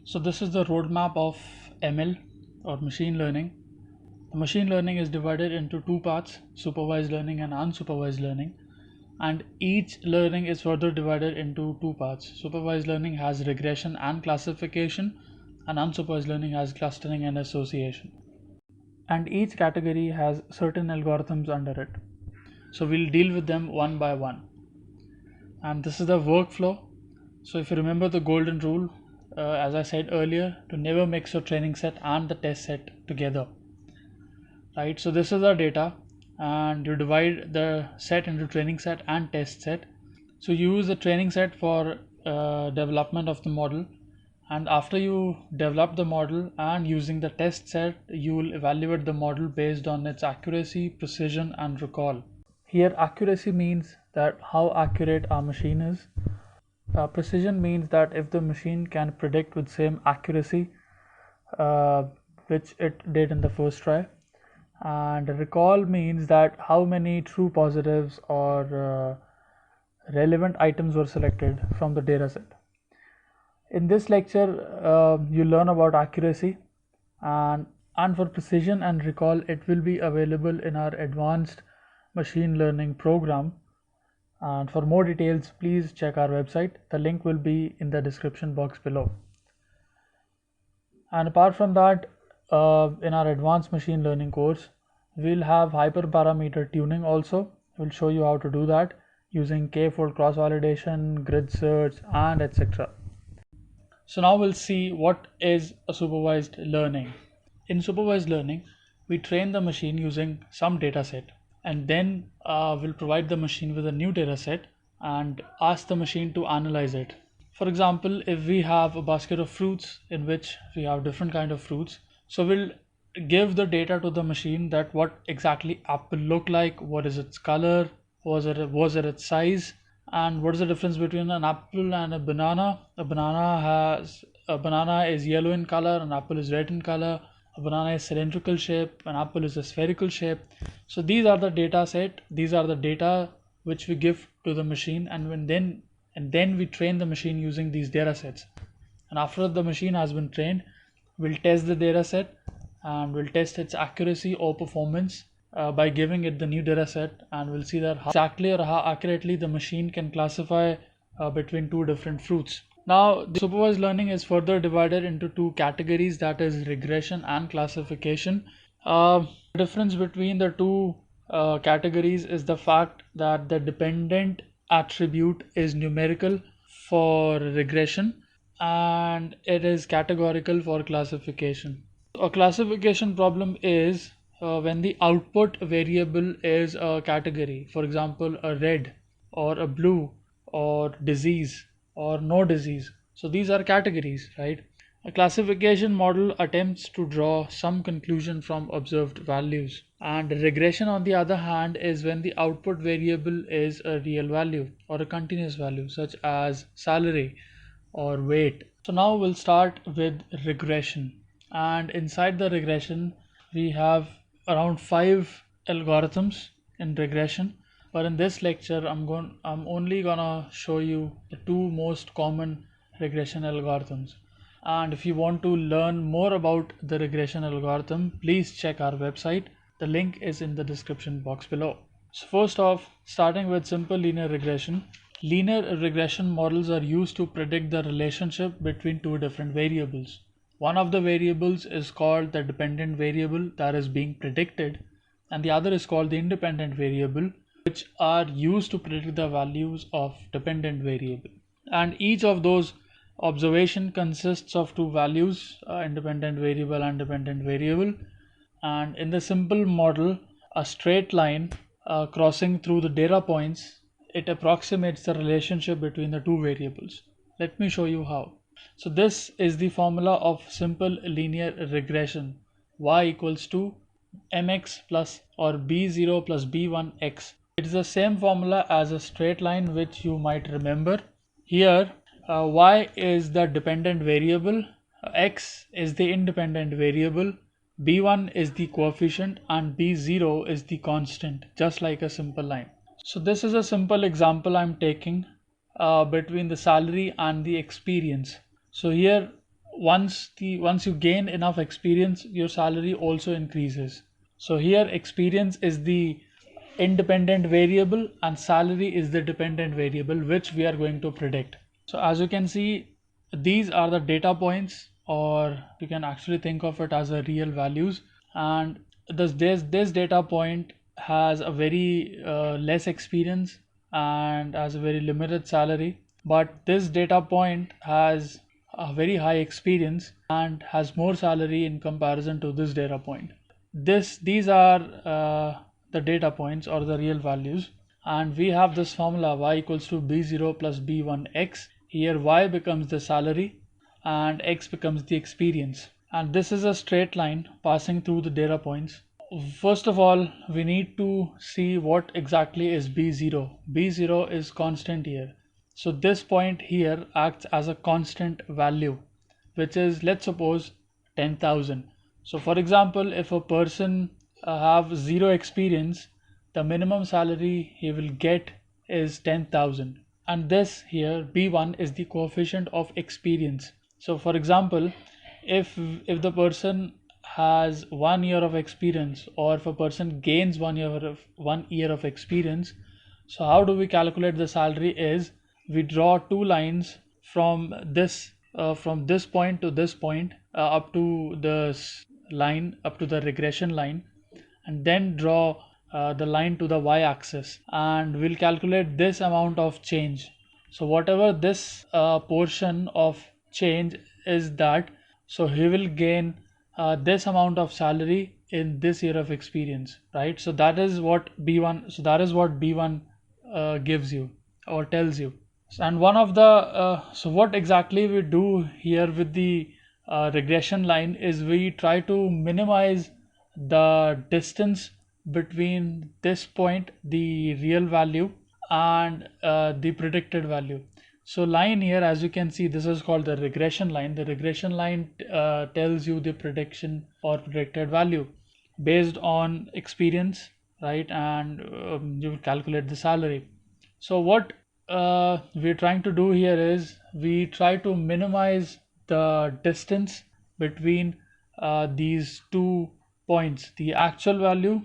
So this is the roadmap of ML or machine learning. Machine learning is divided into two parts, supervised learning and unsupervised learning. And each learning is further divided into two parts. Supervised learning has regression and classification, and unsupervised learning has clustering and association. And each category has certain algorithms under it. So we'll deal with them one by one. And this is the workflow. So if you remember the golden rule, as I said earlier, to never mix your training set and the test set together. Right, so this is our data, and you divide the set into training set and test set. So you use the training set for development of the model, and after you develop the model and using the test set, you will evaluate the model based on its accuracy, precision and recall. Here accuracy means that how accurate our machine is. Precision means that if the machine can predict with same accuracy which it did in the first try. And recall means that how many true positives or relevant items were selected from the dataset. In this lecture, you learn about accuracy, and for precision and recall, it will be available in our advanced machine learning program. And for more details, please check our website. The link will be in the description box below. And apart from that, in our advanced machine learning course, we'll have hyperparameter tuning also. We'll show you how to do that using k-fold cross validation, grid search and etc. So now we'll see what is a supervised learning. In supervised learning, we train the machine using some data set, and then we'll provide the machine with a new data set and ask the machine to analyze it. For example, if we have a basket of fruits in which we have different kind of fruits, so we'll give the data to the machine that what exactly apple look like, what is its color, was it its size, and what is the difference between an apple and a banana. A banana is yellow in color, an apple is red in color. A banana is cylindrical shape, an apple is a spherical shape. So these are the data set, these are the data which we give to the machine, and then we train the machine using these data sets. And after the machine has been trained, we'll test the data set and we'll test its accuracy or performance by giving it the new data set, and we'll see that how exactly or how accurately the machine can classify between two different fruits. Now, the supervised learning is further divided into two categories, that is regression and classification. The difference between the two categories is the fact that the dependent attribute is numerical for regression and it is categorical for classification. A classification problem is when the output variable is a category, for example a red or a blue or disease or no disease. So these are categories, right? A classification model attempts to draw some conclusion from observed values, and regression on the other hand is when the output variable is a real value or a continuous value such as salary or weight. So now we'll start with regression, and inside the regression we have around 5 algorithms in regression, but in this lecture I'm only gonna show you the two most common regression algorithms. And if you want to learn more about the regression algorithm, please check our website. The link is in the description box below. So first off, starting with simple linear regression. Linear regression models are used to predict the relationship between two different variables. One of the variables is called the dependent variable that is being predicted, and the other is called the independent variable, which are used to predict the values of dependent variable. And each of those observation consists of two values, independent variable and dependent variable. And in the simple model, a straight line crossing through the data points, it approximates the relationship between the two variables. Let me show you how. So this is the formula of simple linear regression. Y equals to mx plus or b0 plus b1x. It is the same formula as a straight line which you might remember. Here y is the dependent variable, x is the independent variable, b1 is the coefficient and b0 is the constant, just like a simple line. So this is a simple example I'm taking between the salary and the experience. So here once you gain enough experience, your salary also increases. So here experience is the independent variable and salary is the dependent variable which we are going to predict. So as you can see, these are the data points, or you can actually think of it as a real values. And this data point has a very less experience and has a very limited salary, but this data point has a very high experience and has more salary in comparison to this data point. These are the data points or the real values, and we have this formula y equals to b0 plus b1x. Here y becomes the salary and x becomes the experience, and this is a straight line passing through the data points. First of all, we need to see what exactly is b0. b0 is constant here, so this point here acts as a constant value, which is, let's suppose, 10,000. So for example, if a person have zero experience, the minimum salary he will get is 10,000, and this here b1 is the coefficient of experience. So for example, if the person has 1 year of experience, or if a person gains 1 year of experience, so how do we calculate the salary is, we draw two lines from this point to this point, up to this line, up to the regression line, and then draw the line to the y-axis, and we'll calculate this amount of change. So whatever this portion of change is, that so he will gain this amount of salary in this year of experience, right? So that is what b1 gives you or tells you. And one of the so what exactly we do here with the regression line is we try to minimize the distance between this point, the real value, and the predicted value. So line here, as you can see, this is called the regression line. The regression line tells you the prediction or predicted value based on experience, right? And you will calculate the salary. So what we're trying to do here is we try to minimize the distance between these 2 points, the actual value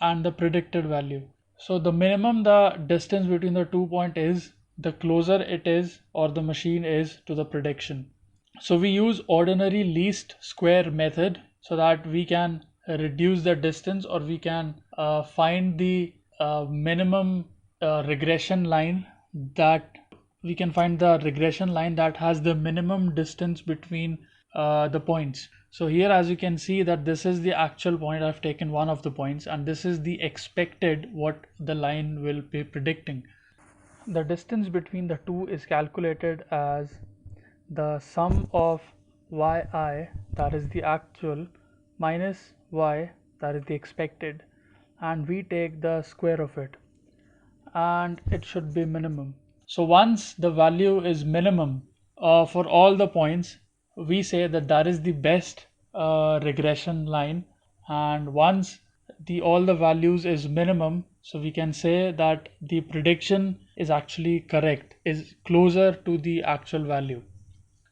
and the predicted value. So the minimum the distance between the 2 points is, the closer it is or the machine is to the prediction. So we use ordinary least square method so that we can reduce the distance, or we can find the minimum regression line that has the minimum distance between the points. So here, as you can see, that this is the actual point. I've taken one of the points, and this is the expected what the line will be predicting. The distance between the two is calculated as the sum of yi, that is the actual, minus y, that is the expected, and we take the square of it, and it should be minimum. So once the value is minimum for all the points, we say that that is the best regression line. And once all the values is minimum, so we can say that the prediction is actually correct, is closer to the actual value.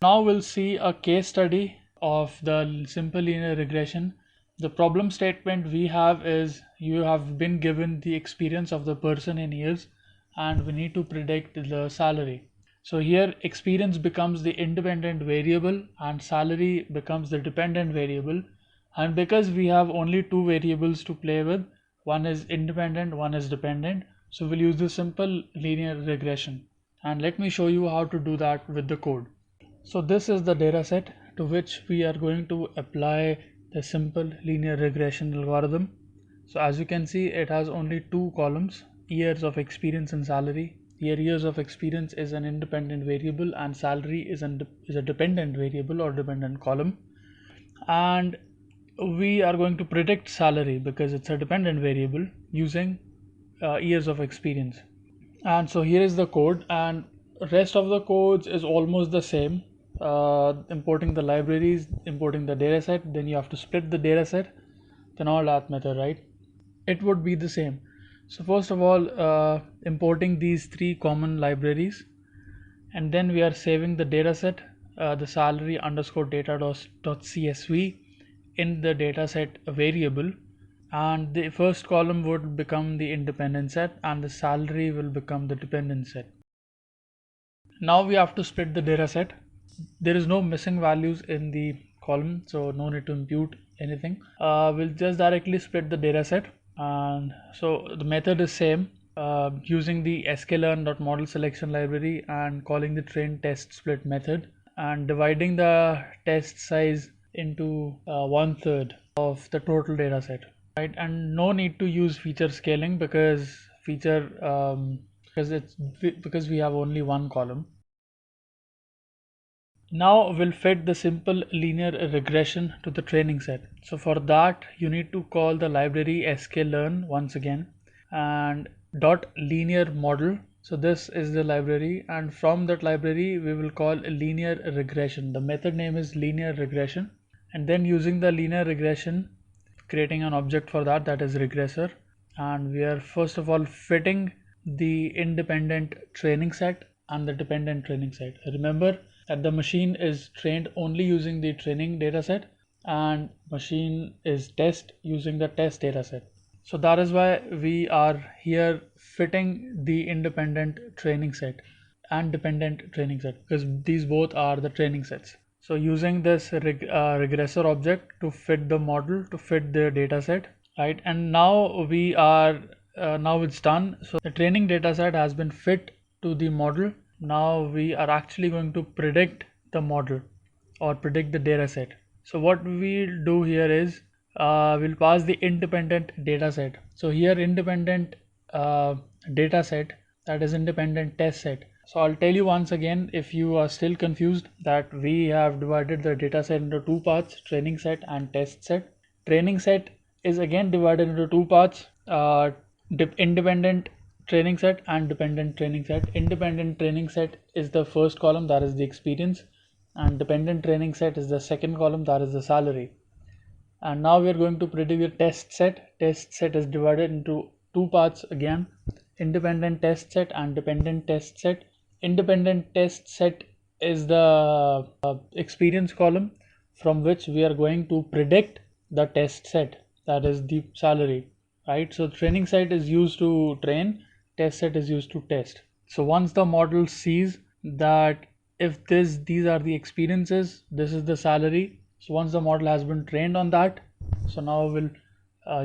Now we'll see a case study of the simple linear regression. The problem statement we have is, you have been given the experience of the person in years, and we need to predict the salary. So here experience becomes the independent variable and salary becomes the dependent variable. And because we have only two variables to play with, one is independent, one is dependent, so we'll use the simple linear regression. And let me show you how to do that with the code. So this is the data set to which we are going to apply the simple linear regression algorithm. So as you can see, it has only two columns, years of experience and salary. Here years of experience is an independent variable and salary is a dependent variable or dependent column. And we are going to predict salary because it's a dependent variable using years of experience. And so here is the code, and rest of the codes is almost the same. Importing the libraries, importing the dataset, then you have to split the dataset, then all that method, right? It would be the same. So first of all, importing these three common libraries, and then we are saving the dataset the salary underscore data.csv in the dataset variable, and the first column would become the independent set and the salary will become the dependent set. Now we have to split the data set. There is no missing values in the column, so no need to impute anything. We'll just directly split the data set, and so the method is same, using the sklearn.model selection library and calling the train test split method and dividing the test size into 1/3 of the total data set, right? And no need to use feature scaling because because we have only one column. Now we'll fit the simple linear regression to the training set. So for that you need to call the library sklearn once again and dot linear model. So this is the library, and from that library we will call a linear regression. The method name is linear regression, and then using the linear regression creating an object for that, that is regressor, and we are first of all fitting the independent training set and the dependent training set. Remember that the machine is trained only using the training dataset and machine is test using the test dataset. So that is why we are here fitting the independent training set and dependent training set, because these both are the training sets. So using this regressor object to fit the model, to fit the dataset, right? And now we are now it's done. So the training dataset has been fit to the model. Now we are actually going to predict the model or predict the data set. So what we'll do here is we'll pass the independent data set. So here independent data set, that is independent test set. So I'll tell you once again, if you are still confused, that we have divided the data set into two parts, training set and test set. Training set is again divided into two parts, independent training set and dependent training set. Independent training set is the first column, that is the experience, and dependent training set is the second column, that is the salary. And now we are going to predict the test set. Test set is divided into two parts again, independent test set and dependent test set. Independent test set is the experience column from which we are going to predict the test set, that is the salary, right? So training set is used to train, test set is used to test. So once the model sees that if these are the experiences, this is the salary. So once the model has been trained on that, so now we'll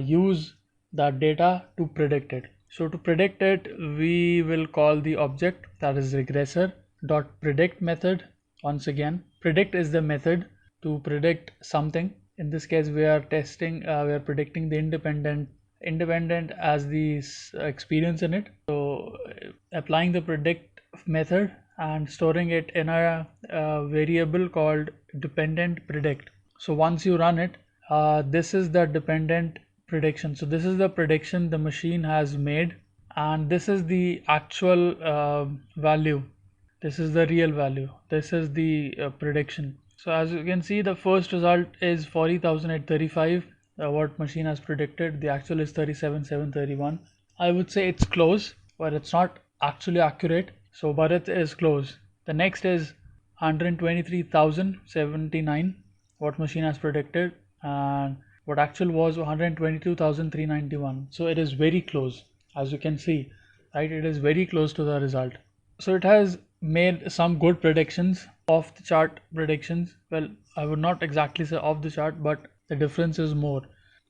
use that data to predict it. So to predict it, we will call the object, that is regressor dot predict method. Once again, predict is the method to predict something. In this case we are testing, we are predicting the independent as the experience in it. So applying the predict method and storing it in a variable called dependent predict. So once you run it, this is the dependent prediction. So this is the prediction the machine has made, and this is the actual value. This is the real value. This is the prediction. So as you can see, the first result is 40,835. What machine has predicted. The actual is 37,731. I would say it's close, but it's not actually accurate. So, but it is close. The next is 123,079. What machine has predicted, and what actual was 122,391. So it is very close, as you can see, right? It is very close to the result. So it has made some good predictions, off the chart predictions. Well, I would not exactly say off the chart, but the difference is more.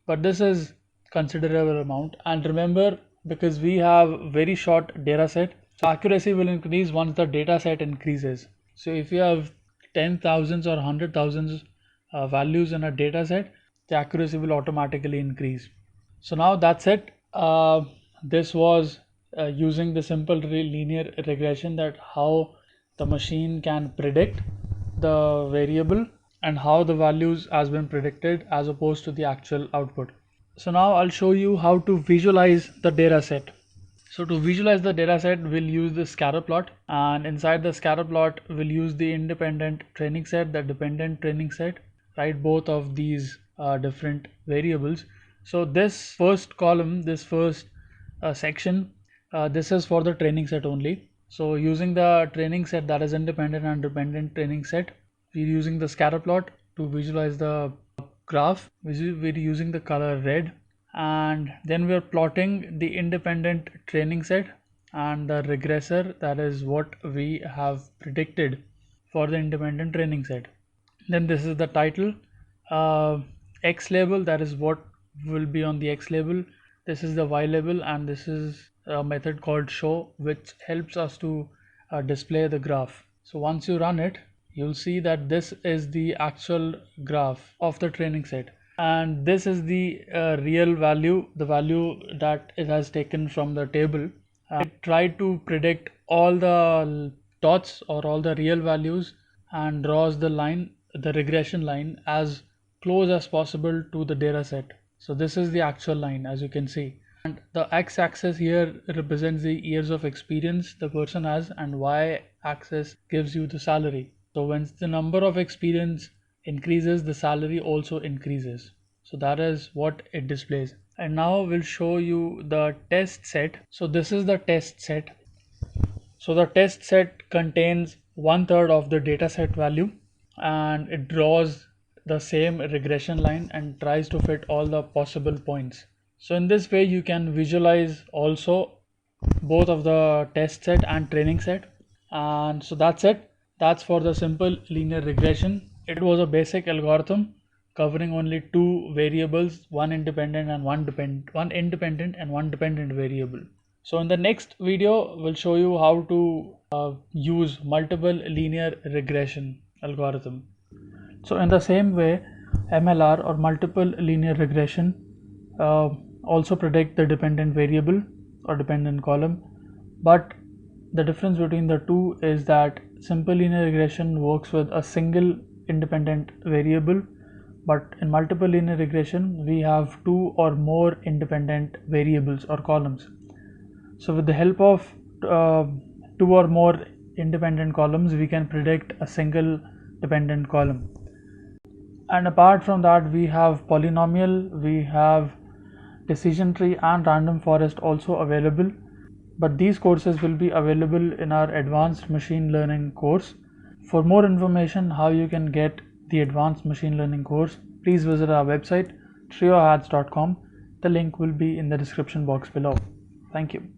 But this is considerable amount. And remember, because we have very short data set, so accuracy will increase once the data set increases. So if you have 10,000s or 100,000s values in a data set, the accuracy will automatically increase. So now that's it. This was using the simple linear regression, that how the machine can predict the variable and how the values has been predicted as opposed to the actual output. So now I'll show you how to visualize the data set. So to visualize the data set, we'll use the scatter plot, and inside the scatter plot we'll use the independent training set, the dependent training set, right? Both of these different variables. So this first column, this first section, this is for the training set only. So using the training set, that is independent and dependent training set, we're using the scatter plot to visualize the graph. We're using the color red, and then we're plotting the independent training set and the regressor, that is what we have predicted for the independent training set. Then this is the title, X label, that is what will be on the X label. This is the Y label, and this is a method called show, which helps us to display the graph. So once you run it, you'll see that this is the actual graph of the training set, and this is the real value, the value that it has taken from the table. It tried to predict all the dots or all the real values and draws the line, the regression line, as close as possible to the data set. So this is the actual line, as you can see, and the x-axis here represents the years of experience the person has, and y-axis gives you the salary. So when the number of experience increases, the salary also increases. So that is what it displays. And now we'll show you the test set. So this is the test set. So the test set contains 1/3 of the data set value, and it draws the same regression line and tries to fit all the possible points. So in this way you can visualize also both of the test set and training set. And so that's it. That's for the simple linear regression. It was a basic algorithm covering only two variables, one independent and one dependent variable. So in the next video, we'll show you how to use multiple linear regression algorithm. So in the same way, MLR or multiple linear regression also predict the dependent variable or dependent column, but the difference between the two is that simple linear regression works with a single independent variable, but in multiple linear regression we have two or more independent variables or columns. So with the help of two or more independent columns, we can predict a single dependent column. And apart from that, we have polynomial, we have decision tree and random forest also available, but these courses will be available in our advanced machine learning course. For more information how you can get the advanced machine learning course, please visit our website triohats.com. The link will be in the description box below. Thank you.